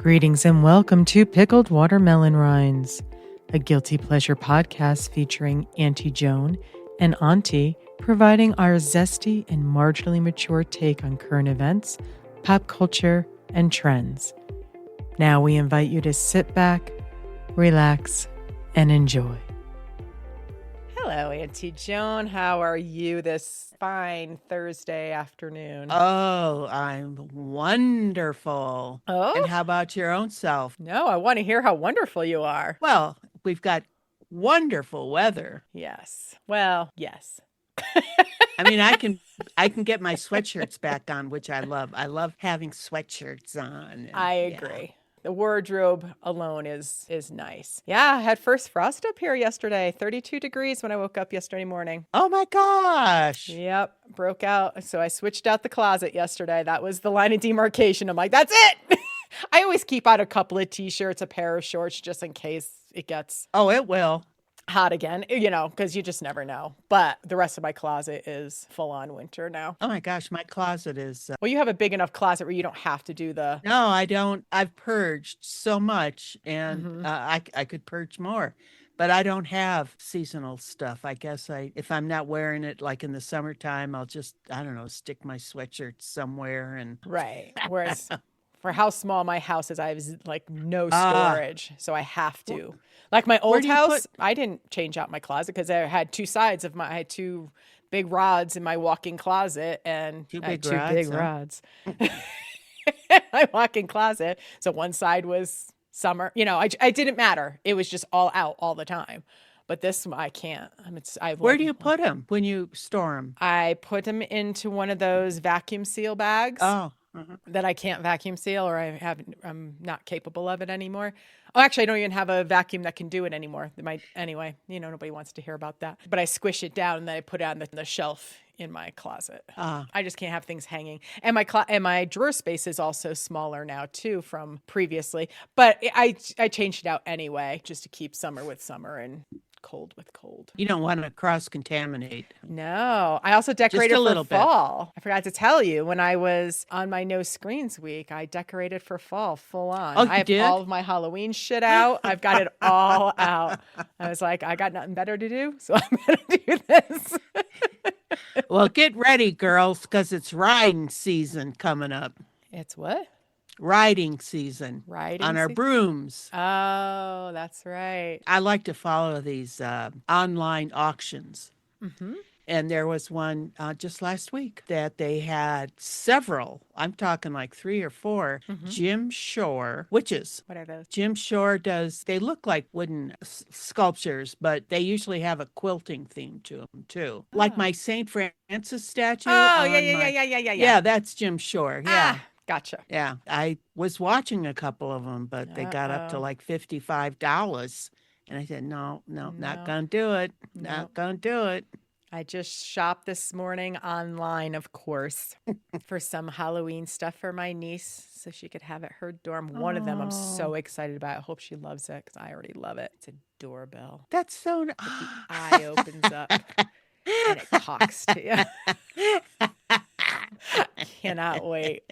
Greetings and welcome to Pickled Watermelon Rinds, a guilty pleasure podcast featuring Auntie Joan and Ontie, providing our zesty and marginally mature take on current events, pop culture, and trends. Now we invite you to sit back, relax, and enjoy. Hello, Auntie Joan. How are you this fine Thursday afternoon? Oh, I'm wonderful. Oh? And how about your own self? No, I want to hear how wonderful you are. Well, we've got wonderful weather. Yes. Well, yes. I mean, I can get my sweatshirts back on, which I love. I love having sweatshirts on. And, I agree. The wardrobe alone is nice. Yeah, I had first frost up here yesterday. 32 degrees when I woke up yesterday morning. Oh my gosh. Yep, broke out. So I switched out the closet yesterday. That was the line of demarcation. I'm like, that's it. I always keep out a couple of t-shirts, a pair of shorts, just in case it gets it will hot again, because you just never know. But the rest of my closet is full on winter now. Oh my gosh, my closet is... Well, you have a big enough closet where you don't have to do the... No, I don't. I've purged so much, and I could purge more. But I don't have seasonal stuff. I guess if I'm not wearing it like in the summertime, I'll just, I don't know, stick my sweatshirt somewhere. And Right. Whereas for how small my house is, I have like no storage. So I have to. Like my old house, I didn't change out my closet because I had two sides of I had two big rods in my walk-in closet and two big rods. My walk-in closet. So one side was summer. I didn't matter. It was just all out all the time. But this, I can't. Where do you put them when you store them? I put them into one of those vacuum seal bags. Oh. That I can't vacuum seal, or I'm not capable of it anymore. Oh, actually, I don't even have a vacuum that can do it anymore. Anyway, nobody wants to hear about that. But I squish it down and then I put it on the shelf in my closet. I just can't have things hanging. And my drawer space is also smaller now too from previously. But I changed it out anyway just to keep summer with summer and cold with cold. You don't want to cross-contaminate. No. I also decorated for fall. I forgot to tell you, when I was on my No Screens week, I decorated for fall full on. Oh, you I have did? all of my Halloween shit out. I've got it all out. I was like, I got nothing better to do, so I'm going to do this. Well, get ready, girls, because it's riding season coming up. It's what? Riding season. On our brooms. Oh, that's right. I like to follow these online auctions. Mm-hmm. And there was one just last week that they had several, I'm talking like 3 or 4, Jim Shore witches. What are those? Jim Shore they look like wooden sculptures, but they usually have a quilting theme to them too. Oh. Like my St. Francis statue. Oh, yeah. Yeah, that's Jim Shore. Yeah. Gotcha. Yeah, I was watching a couple of them, but they got up to like $55. And I said, no, not going to do it. Not going to do it. I just shopped this morning online, of course, for some Halloween stuff for my niece so she could have at her dorm. One of them I'm so excited about. I hope she loves it because I already love it. It's a doorbell. That's so nice. The eye opens up and it talks to you. I cannot wait.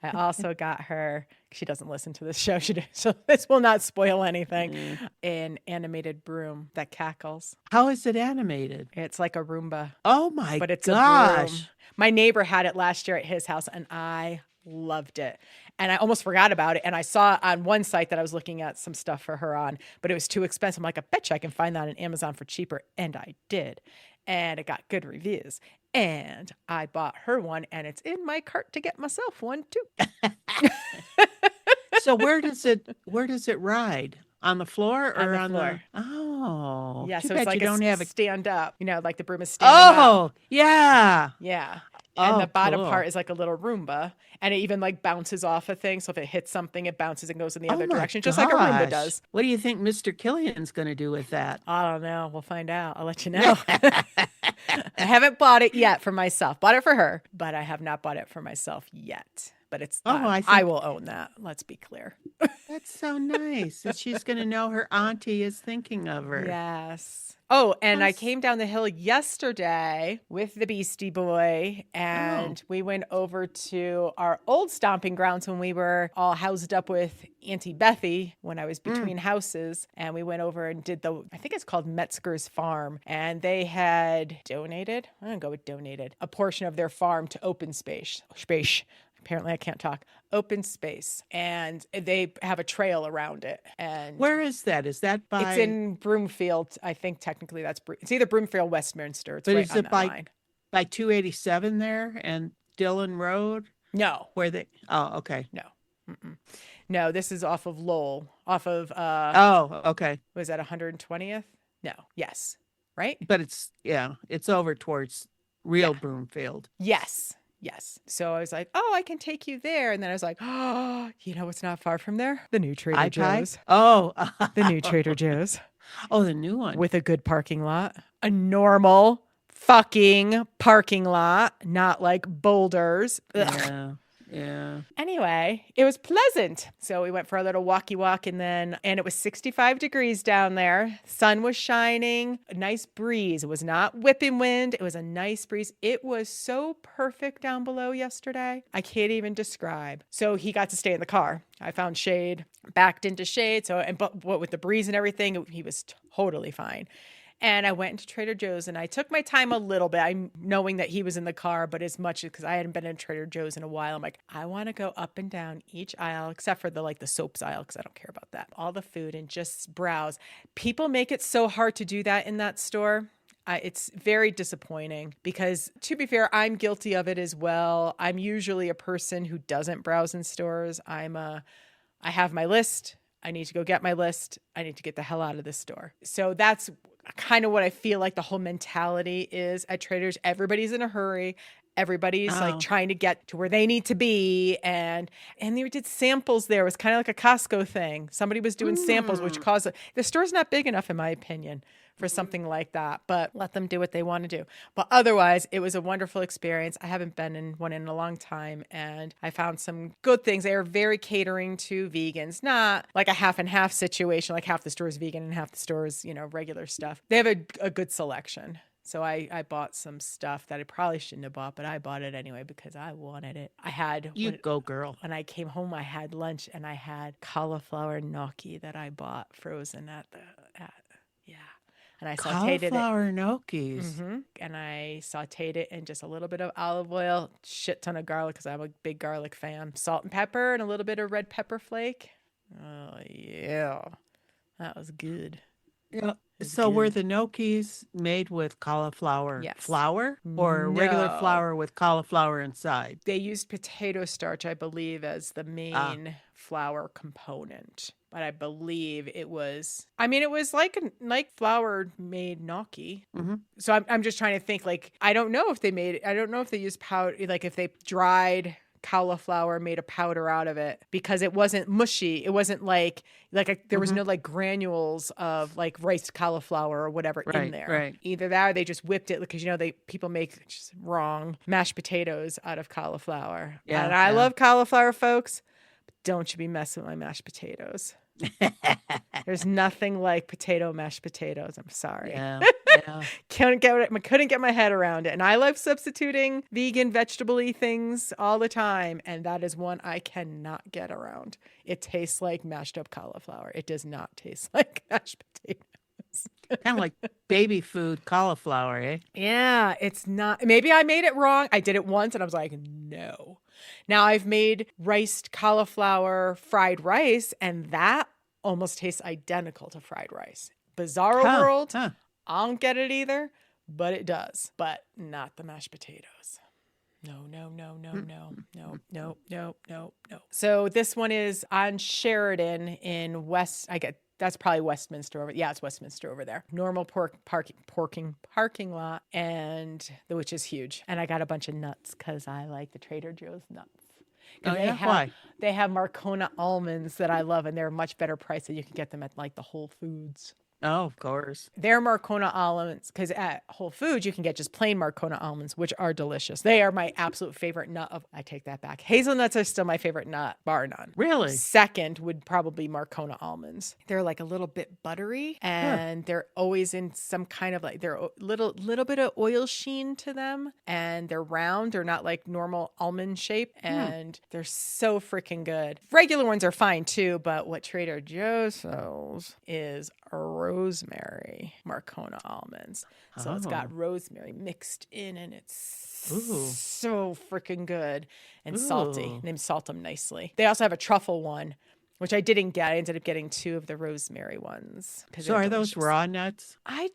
I also got her, she doesn't listen to this show, so this will not spoil anything, an animated broom that cackles. How is it animated? It's like a Roomba. Oh my gosh. But it's a broom. My neighbor had it last year at his house and I loved it. And I almost forgot about it. And I saw on one site that I was looking at some stuff for her on, but it was too expensive. I'm like, I bet you I can find that on Amazon for cheaper. And I did. And it got good reviews. And I bought her one, and it's in my cart to get myself one too. So where does it ride? On the floor or on the floor? Oh, yeah. So it's like you don't have a stand up. Like the broom is standing up. Oh, yeah. Yeah. And the bottom part is like a little Roomba, and it even like bounces off a thing. So if it hits something, it bounces and goes in the other direction, just like a Roomba does. What do you think Mr. Killian's going to do with that? I don't know. We'll find out. I'll let you know. I haven't bought it yet for myself. Bought it for her, but I have not bought it for myself yet. But it's I will own that. Let's be clear. That's so nice that she's going to know her auntie is thinking of her. Yes. Oh, and I came down the hill yesterday with the Beastie Boy, and we went over to our old stomping grounds when we were all housed up with Auntie Bethy when I was between houses. And we went over and did I think it's called Metzger's Farm. And they had donated, I'm going to go with donated, a portion of their farm to open space. Apparently I can't talk. Open space. And they have a trail around it. And where is that? Is that by? It's in Broomfield. I think technically it's either Broomfield or Westminster. It's but right is on it that by line. by 287 there and Dillon Road? No. Where they? Oh, okay. No. Mm-mm. No, this is off of Lowell. Off of oh, okay. Was that 120th? No. Yes. Right? But it's over towards real Broomfield. Yes. Yes. So I was like, oh, I can take you there. And then I was like, oh, you know what's not far from there? The new Trader Joe's. Oh. The new Trader Joe's. Oh, the new one. With a good parking lot. A normal fucking parking lot, not like boulders. Ugh. Yeah. Anyway, it was pleasant. So we went for a little walkie walk and it was 65 degrees down there. Sun was shining, a nice breeze. It was not whipping wind. It was a nice breeze. It was so perfect down below yesterday. I can't even describe. So he got to stay in the car. I found shade, backed into shade. But with the breeze and everything, he was totally fine. And I went into Trader Joe's and I took my time a little bit. I'm knowing that he was in the car, but as much because I hadn't been in Trader Joe's in a while, I'm like, I want to go up and down each aisle, except for the soaps aisle, because I don't care about that. All the food and just browse. People make it so hard to do that in that store. It's very disappointing because, to be fair, I'm guilty of it as well. I'm usually a person who doesn't browse in stores. I have my list. I need to go get my list. I need to get the hell out of this store. So that's kind of what I feel like the whole mentality is at Trader's. Everybody's in a hurry. Everybody's trying to get to where they need to be. And they did samples there. It was kind of like a Costco thing. Somebody was doing samples, which caused the store's not big enough, in my opinion, for something like that, but let them do what they want to do. But otherwise, it was a wonderful experience. I haven't been in one in a long time, and I found some good things. They are very catering to vegans, not like a half and half situation, like half the store is vegan and half the store is, regular stuff. They have a good selection. So I bought some stuff that I probably shouldn't have bought, but I bought it anyway because I wanted it. Go girl. When I came home, I had lunch and I had cauliflower gnocchi that I bought frozen and I sauteed it. Cauliflower gnocchis. Mm-hmm. And I sauteed it in just a little bit of olive oil, shit ton of garlic because I'm a big garlic fan, salt and pepper, and a little bit of red pepper flake. Oh, yeah. That was good. Yeah. So were the gnocchis made with cauliflower flour or regular flour with cauliflower inside? They used potato starch, I believe, as the main flour component. But I believe it was like flour made gnocchi. Mm-hmm. So I'm just trying to think, I don't know if they used powder, if they dried cauliflower, made a powder out of it, because it wasn't mushy. It wasn't there was no granules of rice cauliflower or whatever in there. Right. Either that or they just whipped it because people make just wrong mashed potatoes out of cauliflower. Yeah, and I love cauliflower, folks. But don't you be messing with my mashed potatoes. There's nothing like potato mashed potatoes. I'm sorry. Yeah. Couldn't get my head around it. And I love substituting vegan vegetable-y things all the time. And that is one I cannot get around. It tastes like mashed up cauliflower. It does not taste like mashed potatoes. Kind of like baby food cauliflower, eh? Yeah, it's not. Maybe I made it wrong. I did it once and I was like, no. Now I've made riced cauliflower fried rice, and that almost tastes identical to fried rice. Bizarro world. I don't get it either, but it does. But not the mashed potatoes. No. So this one is on Sheridan in that's probably Westminster over. Yeah, it's Westminster over there. Normal parking lot, which is huge. And I got a bunch of nuts because I like the Trader Joe's nuts. Why? They have Marcona almonds that I love, and they're a much better price than you can get them at the Whole Foods. Oh, of course. They're Marcona almonds, because at Whole Foods you can get just plain Marcona almonds, which are delicious. They are my absolute favorite nut of. I take that back. Hazelnuts are still my favorite nut, bar none. Really? Second would probably Marcona almonds. They're like a little bit buttery, Huh. and they're always in some kind of like they're a little bit of oil sheen to them, and they're round. They're not like normal almond shape, and they're so freaking good. Regular ones are fine too, but what Trader Joe's sells is a rosemary Marcona almonds. So it's got rosemary mixed in, and it's Ooh. so freaking good and salty. Ooh. They salt them nicely. They also have a truffle one, which I didn't get. I ended up getting 2 of the rosemary ones. So are those raw nuts? I'd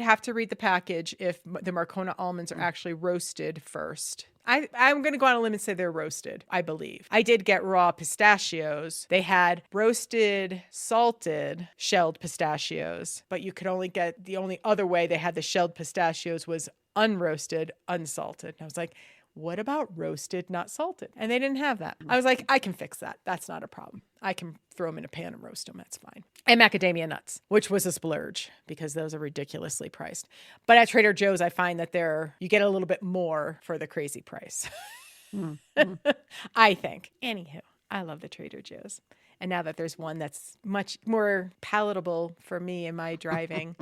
have to read the package if the Marcona almonds are actually roasted first. I'm going to go on a limb and say they're roasted, I believe. I did get raw pistachios. They had roasted, salted, shelled pistachios, but you could only get, the only other way they had the shelled pistachios was unroasted, unsalted. And I was like, what about roasted, not salted? And they didn't have that. I was like, I can fix that. That's not a problem. I can throw them in a pan and roast them. That's fine. And macadamia nuts, which was a splurge because those are ridiculously priced. But at Trader Joe's, I find that you get a little bit more for the crazy price. I think. Anywho, I love the Trader Joe's. And now that there's one that's much more palatable for me in my driving,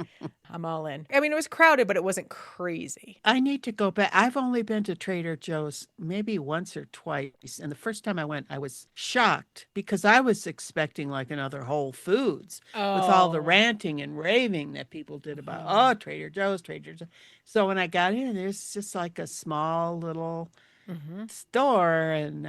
I'm all in. I mean, it was crowded, but it wasn't crazy. I need to go back. I've only been to Trader Joe's maybe once or twice. And the first time I went, I was shocked because I was expecting like another Whole Foods with all the ranting and raving that people did about, Trader Joe's, Trader Joe's. So when I got in, there's just like a small little store, and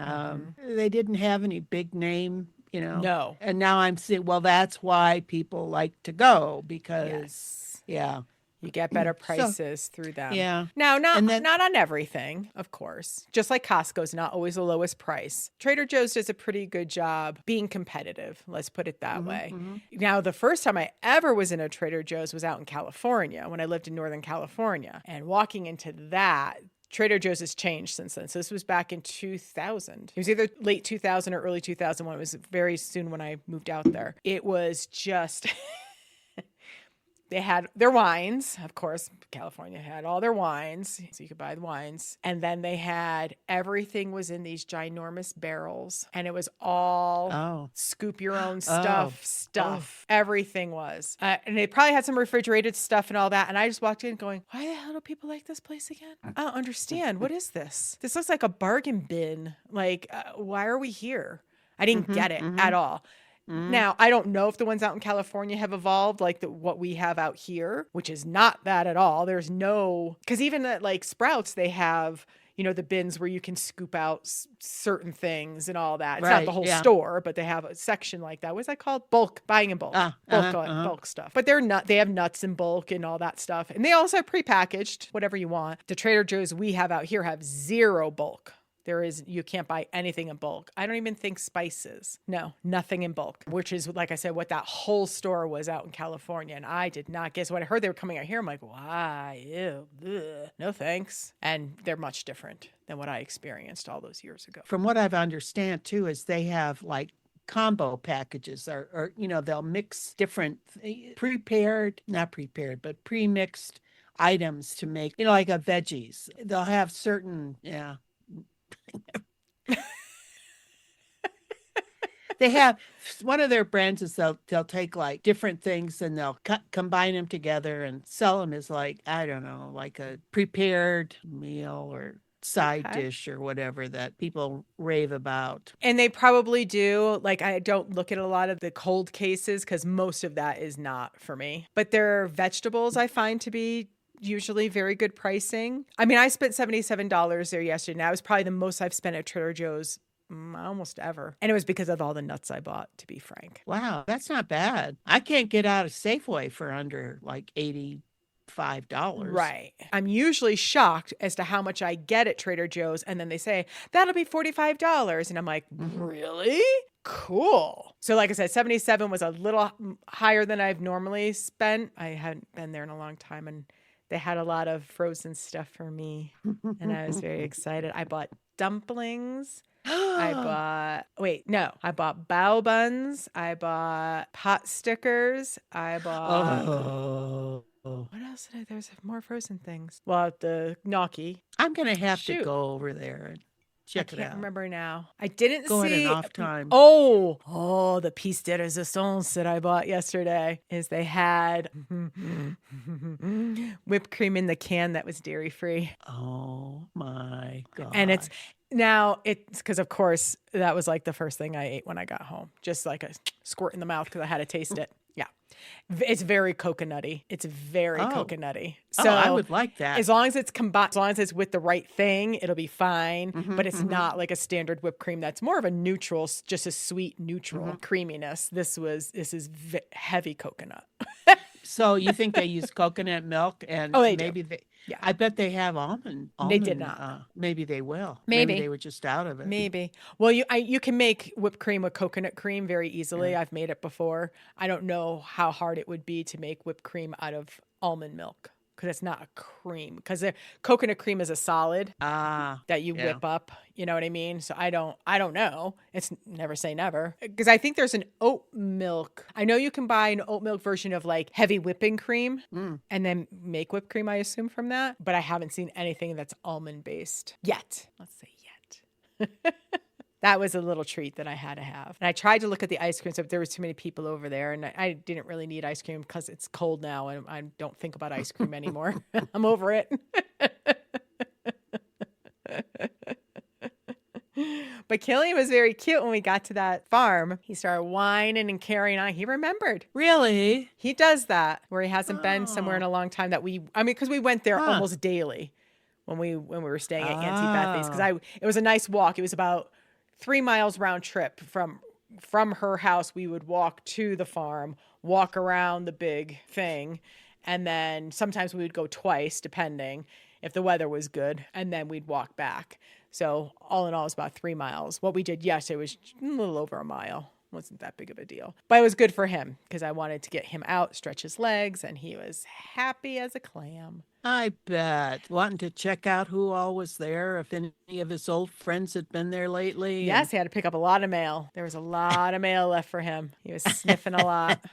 they didn't have any big name. No. And now I'm seeing, well, that's why people like to go because, you get better prices through them. Yeah. Now, not on everything, of course. Just like Costco's not always the lowest price. Trader Joe's does a pretty good job being competitive. Let's put it that way. Now, the first time I ever was in a Trader Joe's was out in California when I lived in Northern California. And walking into that, Trader Joe's has changed since then. So this was back in 2000. It was either late 2000 or early 2001. It was very soon when I moved out there. It was just... They had their wines, of course. California had all their wines, so you could buy the wines. And then they had everything was in these ginormous barrels, and it was all scoop your own stuff. Everything was. And they probably had some refrigerated stuff and all that. And I just walked in going, why the hell do people like this place again? I don't understand. What is this? This looks like a bargain bin. Like, why are we here? I didn't get it at all. Now, I don't know if the ones out in California have evolved like what we have out here, which is not that at all. There's no, because even at like Sprouts, they have, the bins where you can scoop out certain things and all that. It's not the whole store, but they have a section like that. What's that called? Bulk, buying in bulk. Bulk stuff. But they have nuts in bulk and all that stuff. And they also have prepackaged, whatever you want. The Trader Joe's we have out here have zero bulk. You can't buy anything in bulk. I don't even think spices. No, nothing in bulk, which is, like I said, what that whole store was out in California. And I did not guess. When I heard they were coming out here, I'm like, why? Ew, ugh, no thanks. And they're much different than what I experienced all those years ago. From what I've understand too, is they have like combo packages or they'll mix different not prepared, but pre-mixed items to make, like a veggies. They'll have certain, they have one of their brands is they'll take like different things and they'll combine them together and sell them as like, I don't know, like a prepared meal or side dish or whatever that people rave about. And they probably do. Like, I don't look at a lot of the cold cases because most of that is not for me. But their vegetables I find to be usually very good pricing. I mean, I spent $77 there yesterday. And that was probably the most I've spent at Trader Joe's almost ever. And it was because of all the nuts I bought, to be frank. Wow, that's not bad. I can't get out of Safeway for under like $85. Right. I'm usually shocked as to how much I get at Trader Joe's. And then they say, that'll be $45. And I'm like, really? Cool. So like I said, 77 was a little higher than I've normally spent. I hadn't been there in a long time, and they had a lot of frozen stuff for me, and I was very excited. I bought dumplings. I bought bao buns. I bought pot stickers. I bought. Oh. What else did I? There's more frozen things. Well, the gnocchi. I'm going to have to Shoot. go over there and check it out. I can't remember now. I didn't Go at see. an off time. Oh, the piece de resistance that I bought yesterday is they had whipped cream in the can that was dairy free. Oh my God. And it's because, of course, that was like the first thing I ate when I got home. Just like a squirt in the mouth because I had to taste it. Yeah. It's very coconutty. It's very coconutty. So I would like that. As long as it's combined, as long as it's with the right thing, it'll be fine. But it's not like a standard whipped cream. That's more of a neutral, just a sweet neutral creaminess. This is heavy coconut. So you think they use coconut milk and maybe do. Yeah. I bet they have almond. They did not. Maybe they will. Maybe they were just out of it. Maybe. Well, you can make whipped cream with coconut cream very easily. Yeah. I've made it before. I don't know how hard it would be to make whipped cream out of almond milk because it's not a cream. Because coconut cream is a solid that you whip up. You know what I mean? So I don't know. It's never say never. Because I think there's an oat milk. I know you can buy an oat milk version of like heavy whipping cream and then make whipped cream, I assume, from that. But I haven't seen anything that's almond based yet. Let's say yet. That was a little treat that I had to have. And I tried to look at the ice cream, so there was too many people over there. And I didn't really need ice cream because it's cold now and I don't think about ice cream anymore. I'm over it. But Killian was very cute when we got to that farm. He started whining and carrying on. He remembered. Really? He does that where he hasn't been somewhere in a long time because we went there almost daily when we were staying at Auntie Bethy's. Because it was a nice walk. It was about 3 miles round trip from her house. We would walk to the farm, walk around the big thing. And then sometimes we would go twice, depending if the weather was good. And then we'd walk back. So all in all, it was about 3 miles. What we did yesterday was a little over a mile. Wasn't that big of a deal. But it was good for him because I wanted to get him out, stretch his legs, and he was happy as a clam. I bet. Wanting to check out who all was there, if any of his old friends had been there lately. Yes, he had to pick up a lot of mail. There was a lot of mail left for him. He was sniffing a lot.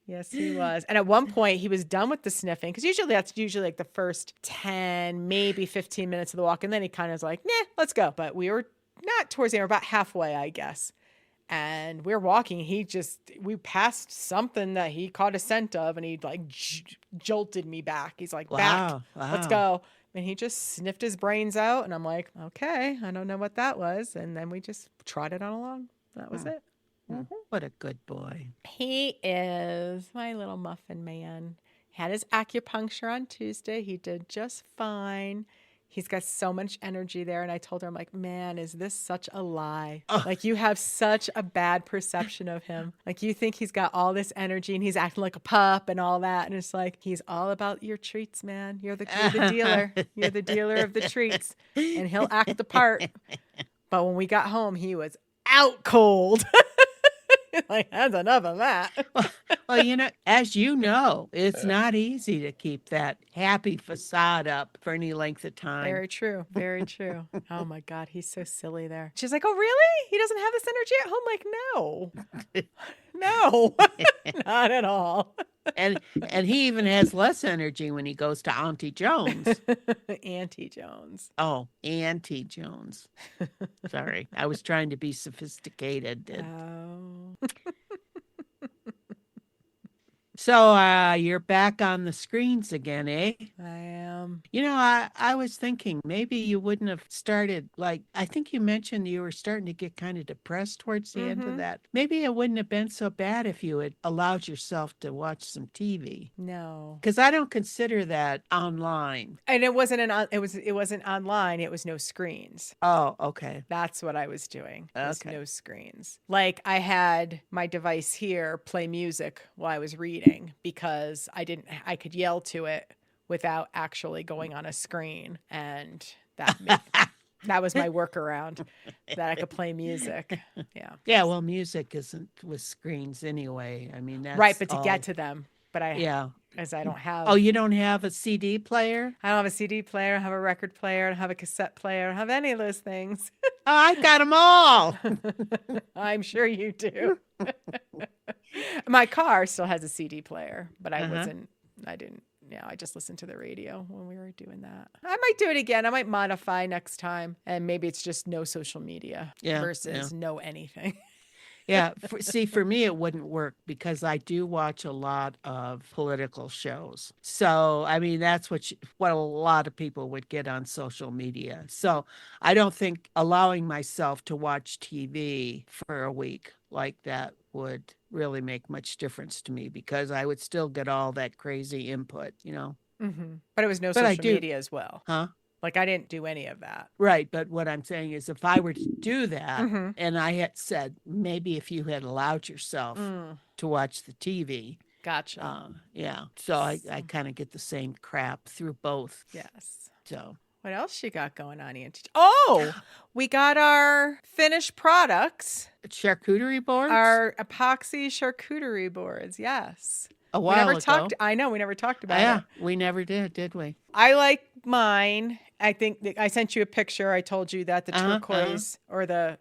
Yes, he was. And at one point, he was done with the sniffing because that's usually like the first 10, maybe 15 minutes of the walk. And then he kind of was like, nah, let's go. But we were not towards the end, we're about halfway, I guess. And we're walking. We passed something that he caught a scent of and he like jolted me back. He's like, back, let's go. And he just sniffed his brains out. And I'm like, okay, I don't know what that was. And then we just trotted on along. That was it. Mm-hmm. What a good boy. He is my little muffin man. Had his acupuncture on Tuesday. He did just fine. He's got so much energy there. And I told her, I'm like, man, is this such a lie? Oh. Like, you have such a bad perception of him. Like, you think he's got all this energy and he's acting like a pup and all that. And it's like, he's all about your treats, man. You're the dealer. You're the dealer of the treats. And he'll act the part. But when we got home, he was out cold. Like, that's enough of that. Well, as you know, it's not easy to keep that happy facade up for any length of time. Very true. Very true. Oh my God, he's so silly there. She's like, oh, really? He doesn't have this energy at home? Like, no. No, not at all. And he even has less energy when he goes to Auntie Jones. Auntie Jones. Oh, Auntie Jones. Sorry. I was trying to be sophisticated. Oh. So you're back on the screens again, eh? I am. I was thinking maybe you wouldn't have started, like, I think you mentioned you were starting to get kind of depressed towards the end of that. Maybe it wouldn't have been so bad if you had allowed yourself to watch some TV. No. Because I don't consider that online. And it wasn't online. It was no screens. Oh, okay. That's what I was doing. Was no screens. Like, I had my device here play music while I was reading because I could yell to it without actually going on a screen. And that was my workaround, that I could play music. Yeah. Yeah. Well, music isn't with screens anyway. I mean, that's right. But to get to them. but Yeah. as I don't have. Oh, you don't have a CD player? I don't have a CD player. I don't have a record player. I don't have a cassette player. I don't have any of those things. Oh, I got them all. I'm sure you do. My car still has a CD player, but I didn't. Yeah, I just listened to the radio when we were doing that. I might do it again. I might modify next time. And maybe it's just no social media versus no anything. Yeah. For me, it wouldn't work because I do watch a lot of political shows. So, I mean, that's what a lot of people would get on social media. So I don't think allowing myself to watch TV for a week like that would really make much difference to me because I would still get all that crazy input, Mm-hmm. But it was no social media as well. Huh? Like I didn't do any of that. Right. But what I'm saying is if I were to do that and I had said, maybe if you had allowed yourself to watch the TV. Gotcha. Yeah. So I kind of get the same crap through both. Yes. So what else you got going on, Auntie? Oh, we got our finished products. Charcuterie boards? Our epoxy charcuterie boards. Yes. A while ago. I know we never talked about it. Yeah, we never did we? I like mine. I think I sent you a picture. I told you that the turquoise or the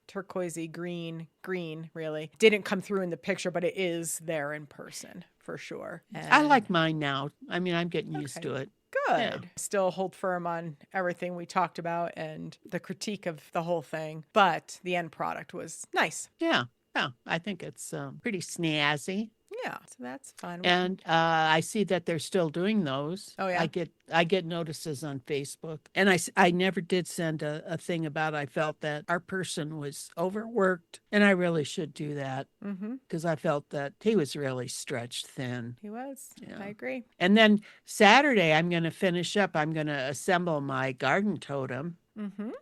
turquoisey green really didn't come through in the picture, but it is there in person for sure. And I like mine now. I mean, I'm getting used to it. Good. Yeah. Still hold firm on everything we talked about and the critique of the whole thing, but the end product was nice. Yeah. Yeah, I think it's pretty snazzy. Yeah, so that's fun. And I see that they're still doing those. Oh, yeah? I get notices on Facebook. And I never did send a thing about I felt that our person was overworked. And I really should do that because I felt that he was really stretched thin. He was. Yeah. I agree. And then Saturday, I'm going to finish up. I'm going to assemble my garden totem.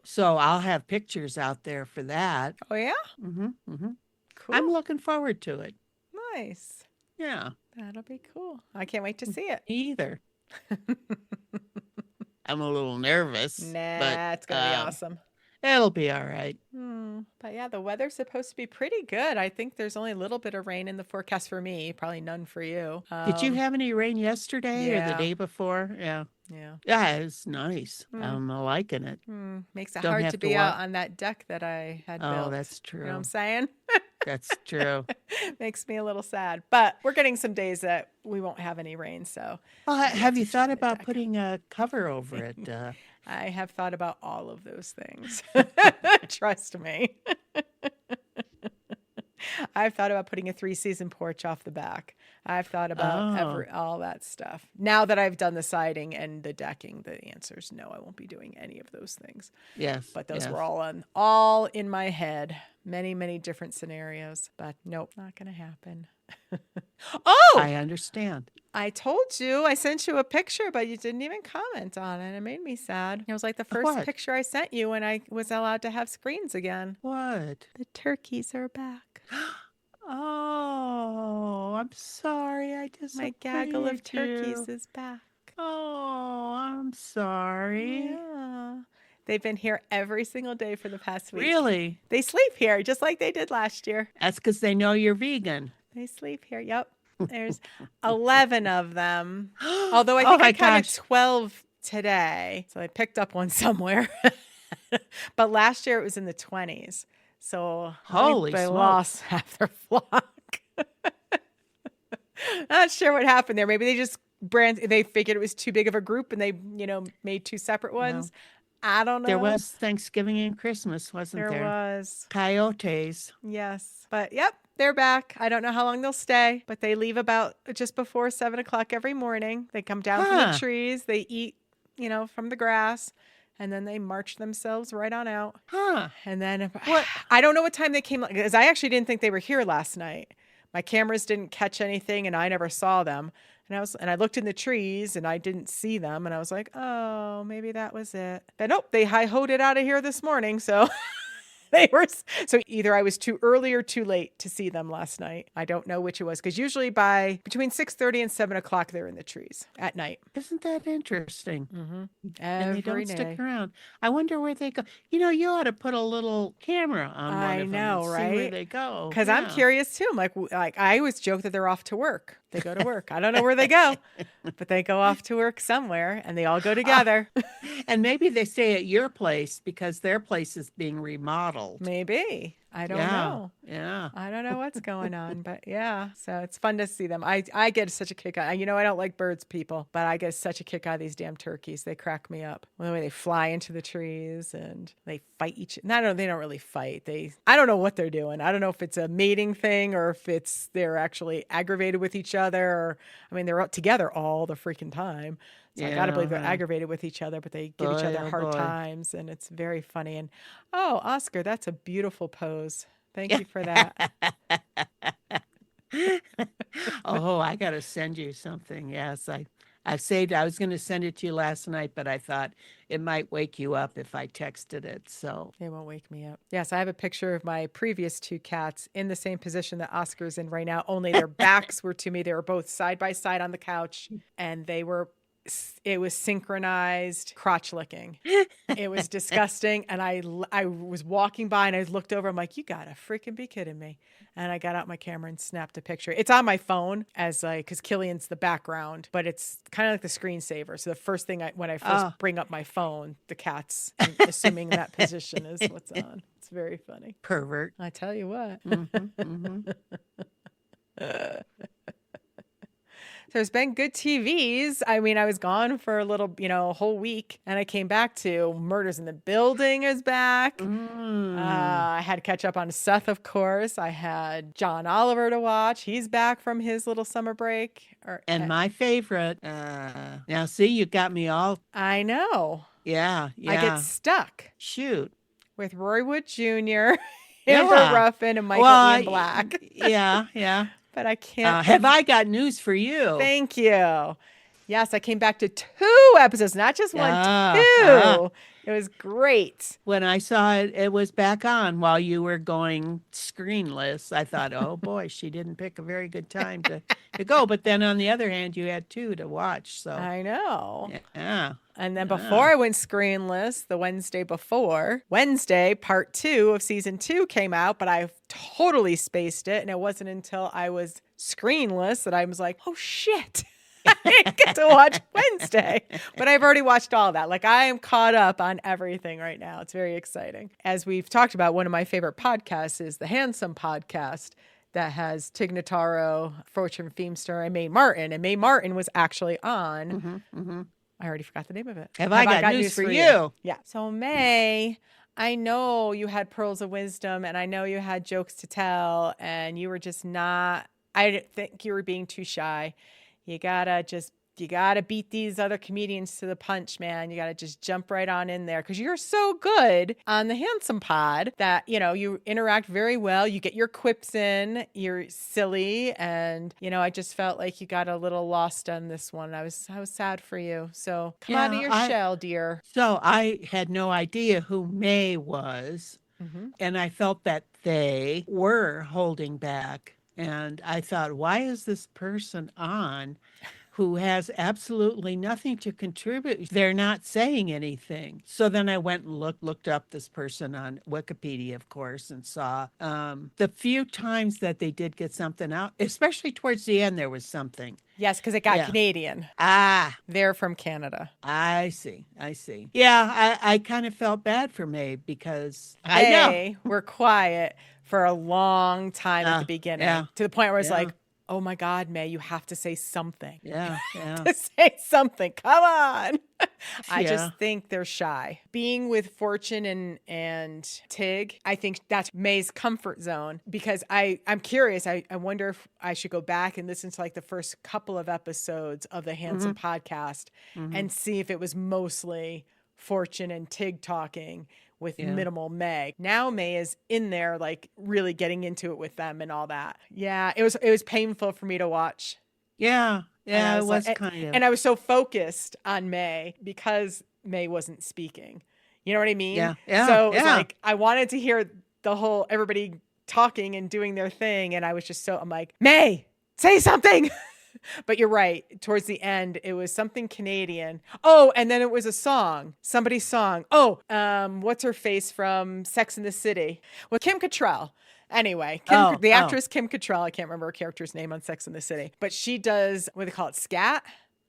So I'll have pictures out there for that. Oh, yeah? Cool. I'm looking forward to it. Nice. Yeah. That'll be cool. I can't wait to see it. Me either. I'm a little nervous. Nah, it's going to be awesome. It'll be all right. But yeah, the weather's supposed to be pretty good. I think there's only a little bit of rain in the forecast for me. Probably none for you. Did you have any rain yesterday or the day before? Yeah. Yeah. Yeah, it's nice. I'm liking it. Makes it hard to be out on that deck that I had built. Oh, that's true. You know what I'm saying? That's true. Makes me a little sad. But we're getting some days that we won't have any rain. So have you thought about putting a cover over it? I have thought about all of those things. Trust me. I've thought about putting a 3-season porch off the back. I've thought about all that stuff. Now that I've done the siding and the decking, the answer is no, I won't be doing any of those things. Yes. But those were all in my head. Many, many different scenarios. But nope, not going to happen. I understand. I told you, I sent you a picture, but you didn't even comment on it. It made me sad. It was like the first picture I sent you when I was allowed to have screens again. What? The turkeys are back. Oh, I'm sorry. My gaggle of turkeys is back. Oh, I'm sorry. Yeah. They've been here every single day for the past week. Really? They sleep here just like they did last year. That's because they know you're vegan. They sleep here. Yep. There's 11 of them. Although I think I counted 12 today. So I picked up one somewhere. But last year it was in the 20s. So they lost half their flock. Not sure what happened there. Maybe they just they figured it was too big of a group and they, made 2 separate ones. No. I don't know. There was Thanksgiving and Christmas, wasn't there? There was. Coyotes. Yes. But yep, they're back. I don't know how long they'll stay, but they leave about just before 7 o'clock every morning. They come down from the trees. They eat, from the grass. And then they march themselves right on out. And then I don't know what time they came, because I actually didn't think they were here last night. My cameras didn't catch anything and I never saw them. And I looked in the trees and I didn't see them. And I was like, oh, maybe that was it. But nope, they hi-hoed it out of here this morning. So so either I was too early or too late to see them last night. I don't know which it was, because usually between 6:30 and 7 o'clock, they're in the trees at night. Isn't that interesting? Mm-hmm. And they don't stick around. I wonder where they go. You ought to put a little camera on one of them and right? see where they go. Because I'm curious too. I'm like I always joke that they're off to work. They go to work. I don't know where they go, but they go off to work somewhere and they all go together. And maybe they stay at your place because their place is being remodeled. Maybe. I don't know. Yeah. I don't know what's going on, but yeah. So it's fun to see them. I get such a kick out. I don't like birds, people, but I get such a kick out of these damn turkeys. They crack me up. The way they fly into the trees and they fight each. No, they don't really fight. I don't know what they're doing. I don't know if it's a mating thing or if they're actually aggravated with each other. Or, they're out together all the freaking time. So I got to believe they're aggravated with each other, but they give each other hard times, and it's very funny. And, Oscar, that's a beautiful pose. Thank you for that. I got to send you something. Yes, I saved. I was going to send it to you last night, but I thought it might wake you up if I texted it. So it won't wake me up. Yes, I have a picture of my previous two cats in the same position that Oscar's in right now. Only their backs were to me. They were both side by side on the couch, and it was synchronized crotch licking. It was disgusting. And I was walking by and I looked over. I'm like, you gotta freaking be kidding me. And I got out my camera and snapped a picture. It's on my phone because Killian's the background, but it's kind of like the screensaver. So the first thing when I first bring up my phone, the cat's assuming that position is what's on. It's very funny. Pervert. I tell you what. There's been good TVs. I was gone for a little, a whole week, and I came back to Murders in the Building is back. I had to catch up on Seth, of course. I had John Oliver to watch. He's back from his little summer break. And my favorite. Now, see, you got me all. I know. Yeah. I get stuck. Shoot. With Roy Wood Jr., Amber Ruffin, and Michael Ian Black. Yeah. But I can't. Have I got news for you? Thank you. Yes, I came back to 2 episodes, not just one, 2. It was great. When I saw it, it was back on while you were going screenless. I thought, oh boy, she didn't pick a very good time to go. But then on the other hand, you had 2 to watch. So I know. Yeah. And then before I went screenless, the Wednesday before, part 2 of season 2 came out, but I totally spaced it. And it wasn't until I was screenless that I was like, oh shit. I didn't get to watch Wednesday, but I've already watched all that. Like, I am caught up on everything right now. It's very exciting. As we've talked about, one of my favorite podcasts is the Handsome Podcast that has Tig Notaro, Fortune Feimster, and Mae Martin. And Mae Martin was actually on. I already forgot the name of it. Have I got news for you? Yeah. So Mae, I know you had pearls of wisdom and I know you had jokes to tell and you were just I didn't think you were being too shy. You gotta beat these other comedians to the punch, man. You gotta just jump right on in there because you're so good on the Handsome Pod that, you interact very well. You get your quips in, you're silly. And, I just felt like you got a little lost on this one. I was sad for you. So come out of your shell, dear. So I had no idea who Mae was. And I felt that they were holding back. And I thought, why is this person on who has absolutely nothing to contribute? They're not saying anything. So then I went and looked up this person on Wikipedia, of course, and saw the few times that they did get something out, especially towards the end, there was something. Yes, because it got Canadian. They're from Canada. I see. Yeah, I kind of felt bad for Mae because I know. Were quiet for a long time at the beginning to the point where it's like, oh my God, Mae, you have to say something. Yeah. To say something. Come on. I just think they're shy. Being with Fortune and Tig, I think that's Mae's comfort zone because I'm curious. I wonder if I should go back and listen to like the first couple of episodes of the Handsome Podcast and see if it was mostly Fortune and Tig talking with minimal Mae. Now Mae is in there, like really getting into it with them and all that. Yeah, it was painful for me to watch. Yeah, it was kind of. And I was so focused on Mae because Mae wasn't speaking. You know what I mean? Yeah. So it was like I wanted to hear everybody talking and doing their thing, and I was just I'm like, Mae, say something. But you're right. Towards the end, it was something Canadian. Oh, and then it was a song. Somebody's song. Oh, what's her face from Sex and the City? Well, Kim Cattrall. Anyway, Oh, the oh. actress Kim Cattrall, I can't remember her character's name on Sex and the City, but she does, what do they call it, scat?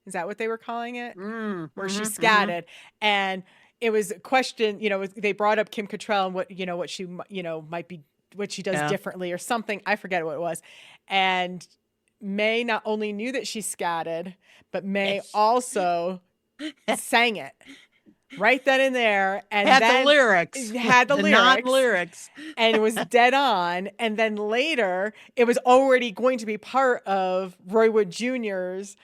Is that what they were calling it? Where she scatted. And it was a question, they brought up Kim Cattrall and what she, might be, what she does differently or something. I forget what it was. And Mae not only knew that she scatted, but Mae also sang it right then and there, and had then the lyrics, non-lyrics, and it was dead on. And then later, it was already going to be part of Roy Wood Jr.'s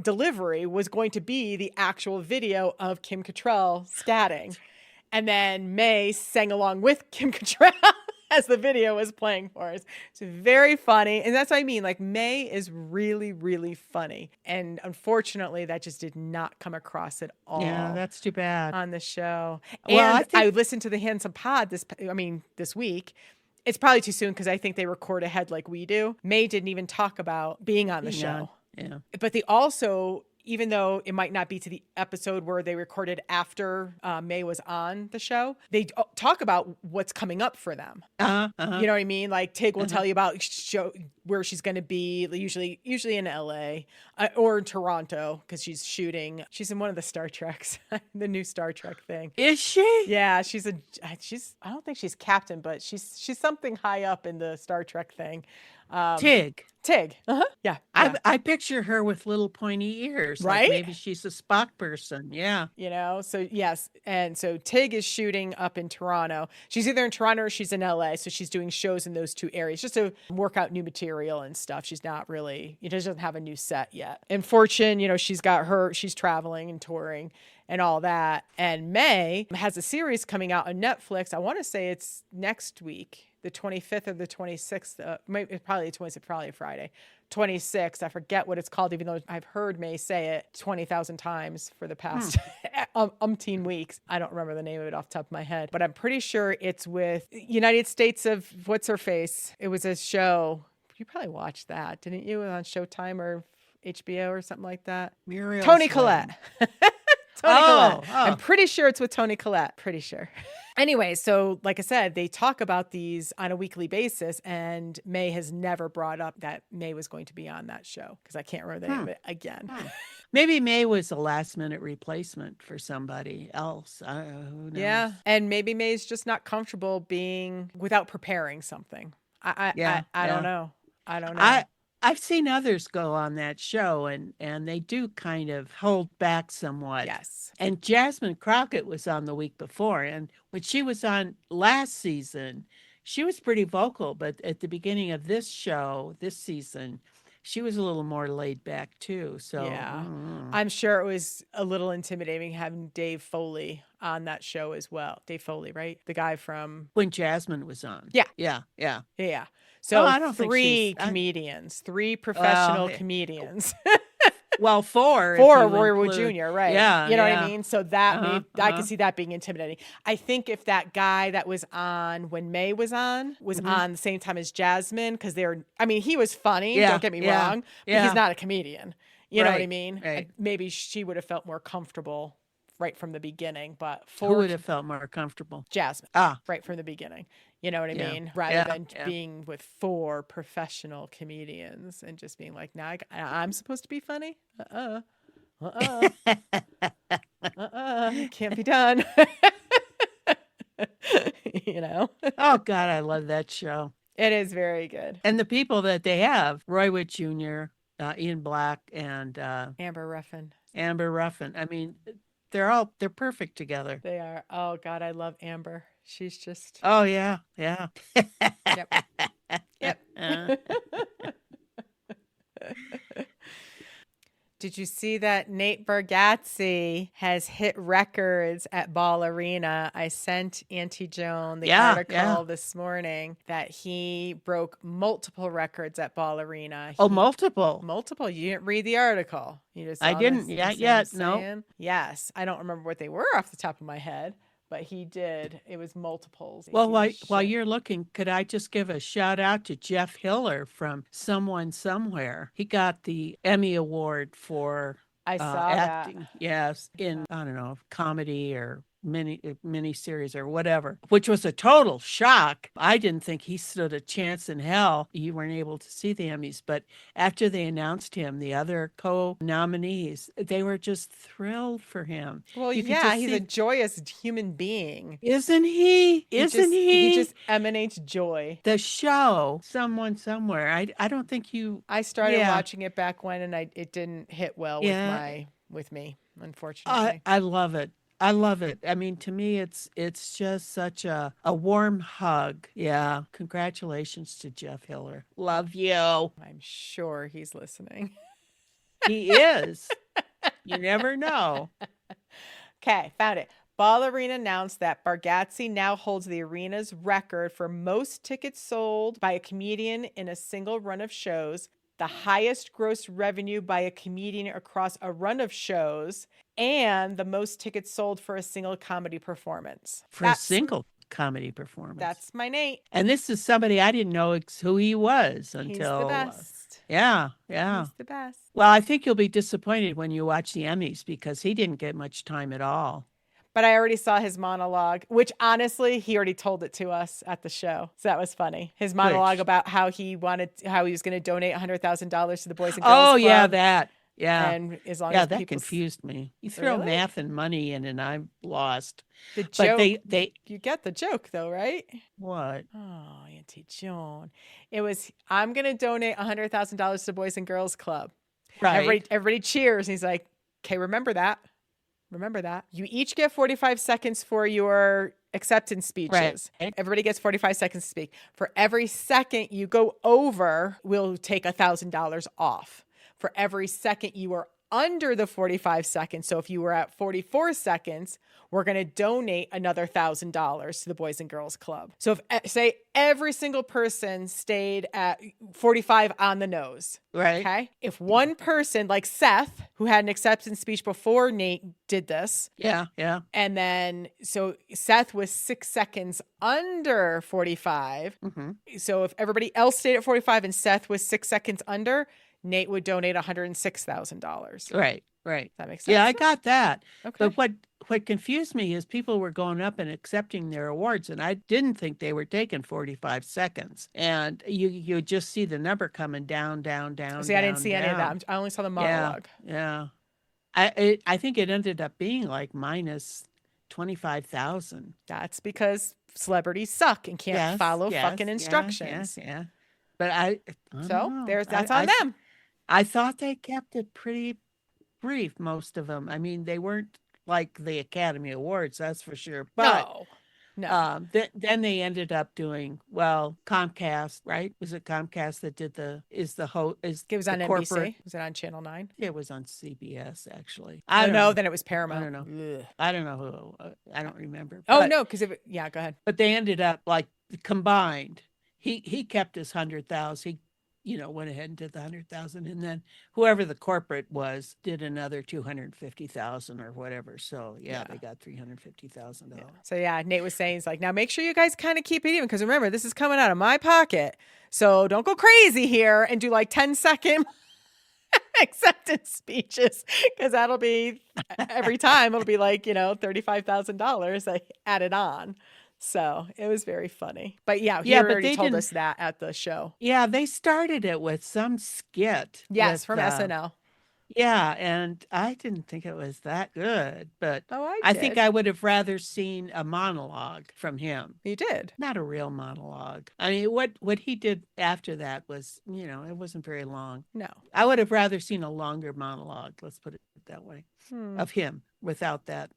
delivery, was going to be the actual video of Kim Cattrall scatting, and then Mae sang along with Kim Cattrall as the video was playing for us. It's very funny. And that's what I mean. Like, Mae is really, really funny. And unfortunately, that just did not come across at all. Yeah, that's too bad. On the show. Well, and I listened to the Handsome Pod this week. It's probably too soon because I think they record ahead like we do. Mae didn't even talk about being on the show. Yeah. But they also, even though it might not be to the episode where they recorded after Mae was on the show, they talk about what's coming up for them. You know what I mean? Like, Tig will tell you about where she's going to be, usually in LA or in Toronto, because she's shooting. She's in one of the Star Treks, the new Star Trek thing. Is she? Yeah, I don't think she's captain, but she's something high up in the Star Trek thing. Tig. Yeah. I picture her with little pointy ears. Right? Like maybe she's a Spock person. Yeah. So yes. And so Tig is shooting up in Toronto. She's either in Toronto or she's in LA. So she's doing shows in those two areas just to work out new material and stuff. She's not really, she doesn't have a new set yet. And Fortune, she's traveling and touring and all that. And Mae has a series coming out on Netflix. I want to say it's next week, the 25th or the 26th. Probably the 26th, probably Friday. 26th. I forget what it's called, even though I've heard Mae say it 20,000 times for the past umpteen weeks. I don't remember the name of it off the top of my head, but I'm pretty sure it's with United States of what's her face. It was a show. You probably watched that, didn't you? On Showtime or HBO or something like that. Toni Collette. Collette. I'm pretty sure it's with Toni Collette. Pretty sure. Anyway, so like I said, they talk about these on a weekly basis, and Mae has never brought up that Mae was going to be on that show because I can't remember the name of it again. Maybe Mae was a last-minute replacement for somebody else. Who knows? Yeah, and maybe Mae's just not comfortable being without preparing something. I don't know. I don't know. I've seen others go on that show, and they do kind of hold back somewhat. Yes. And Jasmine Crockett was on the week before, and when she was on last season, she was pretty vocal, but at the beginning of this season, she was a little more laid back too. So yeah, I'm sure it was a little intimidating having Dave Foley on that show as well. Dave Foley, right? The guy from when Jasmine was on. Yeah. So I don't three professional comedians. Well, four Roy Wood Jr., right? Yeah, you know what I mean. So that I could see that being intimidating. I think if that guy that was on when Mae was on the same time as Jasmine, because he was funny. Don't get me wrong, but he's not a comedian. You know what I mean? Right. Maybe she would have felt more comfortable right from the beginning. But who would have felt more comfortable? Jasmine. Right from the beginning. You know what I mean? Rather than being with four professional comedians and just being like, nah, I'm supposed to be funny? Can't be done. Oh, God, I love that show. It is very good. And the people that they have, Roy Wood Jr., Ian Black, and Amber Ruffin. I mean, they're perfect together. They are. Oh, God, I love Amber. She's just... Oh, yeah. Yep. Did you see that Nate Bargatze has hit records at Ball Arena? I sent Auntie Joan the article this morning that he broke multiple records at Ball Arena. Multiple. Multiple. You didn't read the article. You just I didn't yet. No. Yes. I don't remember what they were off the top of my head. But he did. It was multiples. Well, while you're looking, could I just give a shout out to Jeff Hiller from Someone Somewhere? He got the Emmy Award for I saw acting. that. Yes, in, I don't know, comedy or mini series or whatever, which was a total shock. I didn't think he stood a chance in hell. You weren't able to see the Emmys, but after they announced him, the other co-nominees, they were just thrilled for him. Well, You could yeah, just he's see, a joyous human being. isn't he? Isn't he? He just emanates joy. The show, Someone Somewhere. I don't think you. I started Yeah. watching it back when, and it didn't hit well Yeah. with me, unfortunately. I love it. I love it. I mean, to me, it's just such a warm hug. Yeah. Congratulations to Jeff Hiller. Love you. I'm sure he's listening. He is. You never know. Okay, found it. Ball Arena announced that Bargatze now holds the arena's record for most tickets sold by a comedian in a single run of shows, the highest gross revenue by a comedian across a run of shows, and the most tickets sold for a single comedy performance. For a single comedy performance. That's my Nate. And this is somebody I didn't know who he was until. He's the best. Yeah. He's the best. Well, I think you'll be disappointed when you watch the Emmys because he didn't get much time at all. But I already saw his monologue, which honestly, he already told it to us at the show. So that was funny. His monologue about how he was going to donate $100,000 to the Boys and Girls Club. Oh, yeah, that. Yeah. And as long as that people confused me. You throw Really? math and money in and I'm lost. The joke, but they you get the joke though, right? What? Oh, Auntie Joan. It was, I'm going to donate $100,000 to the Boys and Girls Club. Right. Everybody cheers. And he's like, okay, remember that. Remember that. You each get 45 seconds for your acceptance speeches. Right. Everybody gets 45 seconds to speak. For every second you go over, we'll take $1,000 off. For every second you are under the 45 seconds, so if you were at 44 seconds, we're going to donate another $1,000 to the Boys and Girls Club. So if, say, every single person stayed at 45 on the nose. Right. Okay. If one person, like Seth, who had an acceptance speech before Nate did this. Yeah. And then, so Seth was 6 seconds under 45. Mm-hmm. So if everybody else stayed at 45 and Seth was 6 seconds under, Nate would donate $106,000. Right. That makes sense. Yeah, I got that. Okay. But what confused me is people were going up and accepting their awards, and I didn't think they were taking 45 seconds. And you just see the number coming down. See, I didn't see any of that. I only saw the monologue. Yeah. I think it ended up being like minus 25,000. That's because celebrities suck and can't follow fucking instructions. Yeah. But I So don't know. that's on them. I thought they kept it pretty brief, most of them. I mean, they weren't like the Academy Awards, that's for sure. But no. Then they ended up doing Comcast, right? Was it Comcast that did it was on NBC. Was it on Channel 9? It was on CBS actually. I don't know. Then it was Paramount. I don't know. Ugh. I don't know who. I don't remember. No, because go ahead. But they ended up like combined. He kept his 100,000. He went ahead and did the 100,000, and then whoever the corporate was did another 250,000 or whatever. So they got $350,000. Yeah. So Nate was saying, he's like, now make sure you guys kind of keep it even, because remember, this is coming out of my pocket, so don't go crazy here and do like 10-second acceptance speeches, because that'll be every time it'll be like $35,000 added on. So it was very funny. But he already told us that at the show. Yeah, they started it with some skit. Yes, from SNL. Yeah, and I didn't think it was that good, but I think I would have rather seen a monologue from him. You did? Not a real monologue. I mean, what he did after that was, it wasn't very long. No. I would have rather seen a longer monologue, let's put it that way, of him without that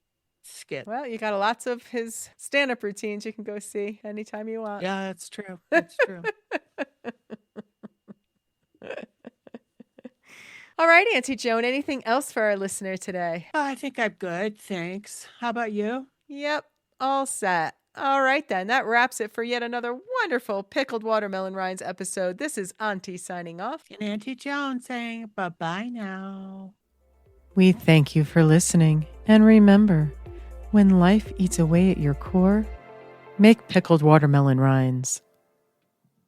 skit. Well, you got lots of his stand-up routines you can go see anytime you want. Yeah, that's true. That's true. All right, Auntie Joan, anything else for our listener today? I think I'm good. Thanks. How about you? Yep, all set. All right, then. That wraps it for yet another wonderful Pickled Watermelon Rinds episode. This is Auntie signing off. And Auntie Joan saying bye-bye now. We thank you for listening. And remember, when life eats away at your core, make pickled watermelon rinds.